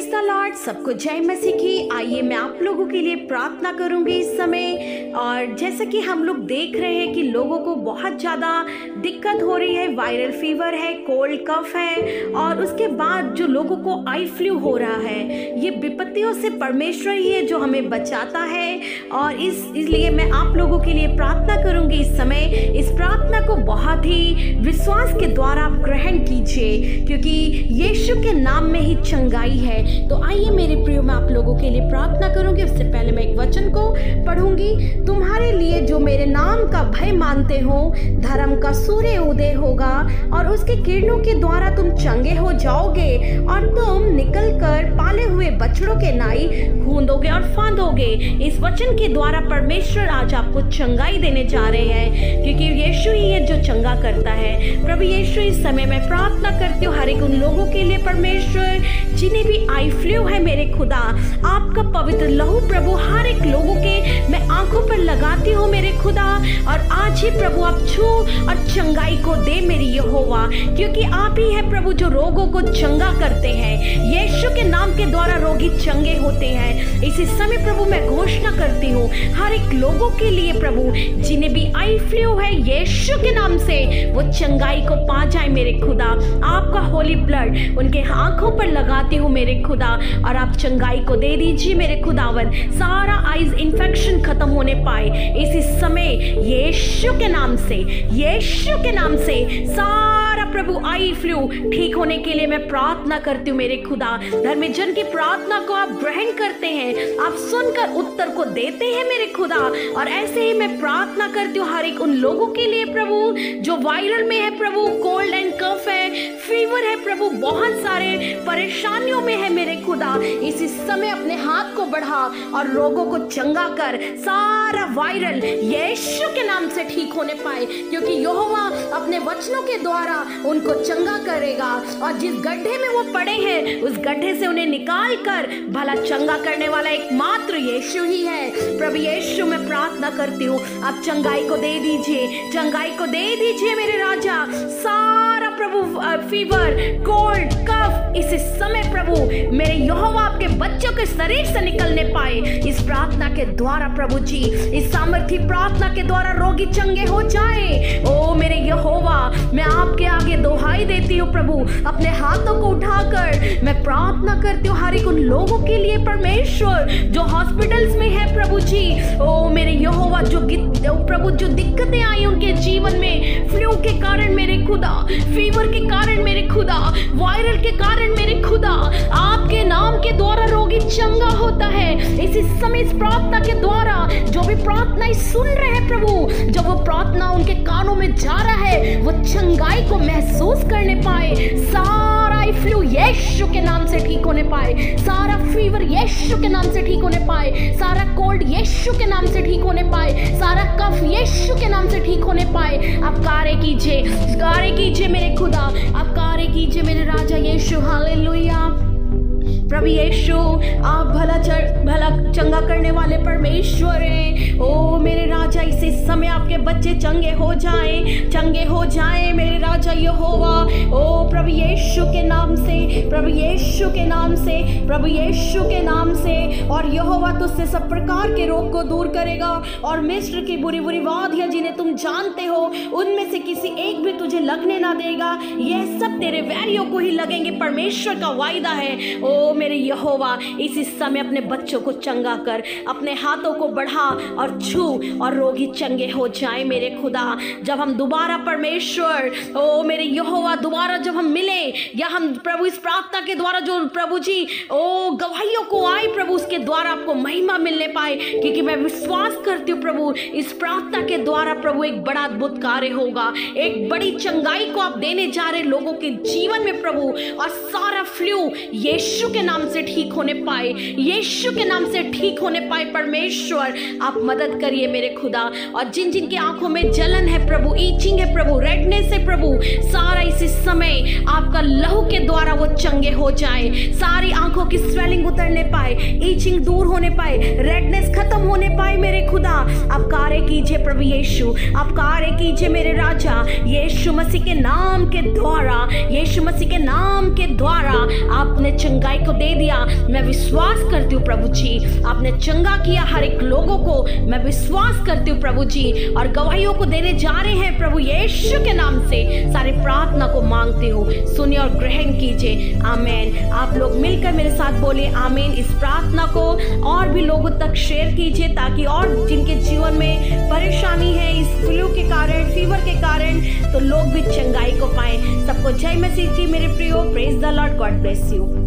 Praise the Lord, सबको जय मसीह की। आइए मैं आप लोगों के लिए प्रार्थना करूंगी इस समय। और जैसा कि हम लोग देख रहे हैं कि लोगों को बहुत ज़्यादा दिक्कत हो रही है, वायरल फीवर है, कोल्ड कफ है, और उसके बाद जो लोगों को आई फ्लू हो रहा है। ये विपत्तियों से परमेश्वर ही है जो हमें बचाता है। और इसलिए मैं आप लोगों के लिए प्रार्थना करूंगी इस समय। इस प्रार्थना को बहुत ही विश्वास के द्वारा आप ग्रहण कीजिए, क्योंकि यीशु के नाम में ही चंगाई है। तो आइए मेरे प्रियो, मैं आप लोगों के लिए प्रार्थना करूंगी। उससे पहले मैं एक वचन को पढ़ूंगी। तुम्हारे लिए जो मेरे नाम का भय मानते हो, धर्म का सूर्य उदय होगा और उसके किरणों के द्वारा तुम चंगे हो जाओगे, और तुम निकलकर पाले हुए बछड़ों के नाई खूंदोगे और फांदोगे। इस वचन के द्वारा परमेश्वर आज आपको चंगाई देने जा रहे हैं, क्योंकि यीशु ही है जो चंगा करता है। प्रभु यीशु, इस समय मैं प्रार्थना करती हूँ हर एक उन लोगों के लिए परमेश्वर जिन्हें भी आई फ्लू है। मेरे खुदा, आपका पवित्र लहू प्रभु हर एक लोगों के मैं आंखों पर लगाती हूँ मेरे खुदा। और आज ही प्रभु आप छू और चंगाई को दे मेरी यहोवा, क्योंकि आप ही है प्रभु जो रोगों को चंगा करते हैं। यीशु के नाम के द्वारा रोगी चंगे होते हैं। इसी समय प्रभु मैं घोषणा करती हूँ हर एक लोगों के लिए प्रभु जिन्हें भी आई फ्लू है, यीशु के नाम से वो चंगाई को पा जाए मेरे खुदा। आपका होली ब्लड उनके आंखों पर लगाती हूँ मेरे खुदा, और आप चंगाई को दे दीजिए मेरे खुदावन। सारा आइज इन्फेक्शन खत्म होने पाए इसी समय यीशु के नाम से, यीशु के नाम से सारा प्रभु आई फ्लू ठीक होने के लिए मैं प्रार्थना करती हूँ मेरे खुदा। धर्मी जन की प्रार्थना को आप ग्रहण करते हैं, आप सुनकर उत्तर को देते हैं मेरे खुदा। और ऐसे ही मैं प्रार्थना करती हूँ हर एक उन लोगों के लिए प्रभु जो वायरल में है प्रभु, कोल्ड एंड कफ है, फीवर है प्रभु, बहुत सारे परेशानियों में है मेरे खुदा। इसी समय अपने हाथ को बढ़ा और रोगों को चंगा कर सारा वायरल यीशु के नाम से ठीक होने पाए, क्योंकि यहोवा अपने वचनों के द्वारा उनको चंगा करेगा। और जिस गड्ढे में वो पड़े हैं उस गड्ढे से उन्हें निकाल कर भला चंगा करने वाला एकमात्र यीशु ही है। प्रभु यीशु, मैं प्रार्थना करती हूँ आप चंगाई को दे दीजिए, चंगाई को दे दीजिए मेरे राजा। सारा प्रभु फीवर, कोल्ड, कफ इस समय प्रभु मेरे यहोवा आपके बच्चों के शरीर से निकलने पाए इस प्रार्थना के द्वारा प्रभु जी। इस सामर्थी प्रार्थना के द्वारा रोगी चंगे हो जाए। ओ मेरे यहोवा, मैं आपके आगे दोहाई देती हूँ प्रभु, अपने हाथों को उठाकर मैं प्रार्थना करती हूँ हर एक उन लोगों के लिए परमेश्वर जो हॉस्पिटल्स में है प्रभु जी। ओ मेरे यहोवा, जो प्रभु जो दिक्कतें आई उनके जीवन में, फ्लू के कारण मेरे खुदा, फीवर के कारण मेरे खुदा, वायरल के कारण मेरे खुदा, आपके नाम के द्वारा रोगी चंगा होता है। इसी समय इस प्रार्थना के द्वारा जो भी प्रार्थनाएं सुन रहे हैं प्रभु, जब वो प्रार्थना उनके कानों में जा रहा है, वो चंगाई को महसूस करने पाए। सारा फ्लू यीशु के नाम से ठीक होने पाए, सारा फीवर यीशु के नाम से ठीक होने पाए, सारा कोल्ड यीशु के नाम से ठीक होने पाए, सारा कफ यीशु के नाम से ठीक होने पाए। आप कार्य कीजिए मेरे खुदा, आप कार्य कीजिए मेरे राजा यीशु। हालेलुया। प्रभु यीशु, आप भला चंगा करने वाले परमेश्वर हैं। ओ मेरे राजा, इसी समय आपके बच्चे चंगे हो जाएं मेरे राजा यहोवा। ओ प्रभु यीशु के नाम से, प्रभु यीशु के नाम से, प्रभु यीशु के नाम से। और यहोवा तुझसे सब प्रकार के रोग को दूर करेगा, और मिस्र की बुरी बुरी वादियां जिन्हें तुम जानते हो उनमें से किसी एक भी तुझे लगने ना देगा। यह सब तेरे वैरियों को ही लगेंगे, परमेश्वर का वायदा है। ओ मेरे यहोवा, इसी समय अपने बच्चों को चंगा कर, अपने हाथों को बढ़ा और छू और रोगी चंगे हो जाए मेरे खुदा। जब हम दोबारा परमेश्वर, ओ मेरे यहोवा, दोबारा जब हम मिले, या हम प्रभु इस प्रार्थना के द्वारा जो प्रभु जी ओ गवाहियों को आए प्रभु, उसके द्वारा आपको महिमा मिलने पाए, क्योंकि मैं विश्वास करती हूँ प्रभु इस प्रार्थना के द्वारा प्रभु एक बड़ा अद्भुत कार्य होगा, एक बड़ी चंगाई को आप देने जा रहे लोगों के जीवन में प्रभु। और सारा फ्लू यीशु के नाम से ठीक होने पाए, यीशु के नाम से ठीक होने पाए। परमेश्वर आप मदद करिए मेरे खुदा। और जिन जिन की आंखों में जलन है प्रभु, ईचिंग है प्रभु, रेडनेस है प्रभु, सारा इसी समय आपका लहू के द्वारा वो चंगे हो जाए, सारी आंखों की स्वेलिंग उतरने पाए, ईचिंग दूर होने पाए, रेडनेस खत्म होने पाए। मेरे खुदा आप कार्य कीजिए प्रभु यीशु, आप कार्य कीजिए मेरे राजा। यीशु मसीह के नाम के द्वारा, यीशु मसीह के नाम के द्वारा आपने चंगाई को दे दिया। मैं विश्वास करती हूँ प्रभु जी, आपने चंगा किया हर एक लोगों को। मैं विश्वास करती हूँ प्रभु जी, और गवाहियों को देने जा रहे हैं प्रभु यीशु के नाम से। सारे प्रार्थना को मांगते हो, सुनिए और ग्रहण कीजिए। आमीन। आप लोग मिलकर मेरे साथ बोले आमीन। इस प्रार्थना को और भी लोगों तक शेयर कीजिए, ताकि और जिनके जीवन में परेशानी है इस फ्लू के कारण, फीवर के कारण, तो लोग भी चंगाई को पाए। सबको जय मसीह की मेरे प्रियो। Praise the Lord. God bless you.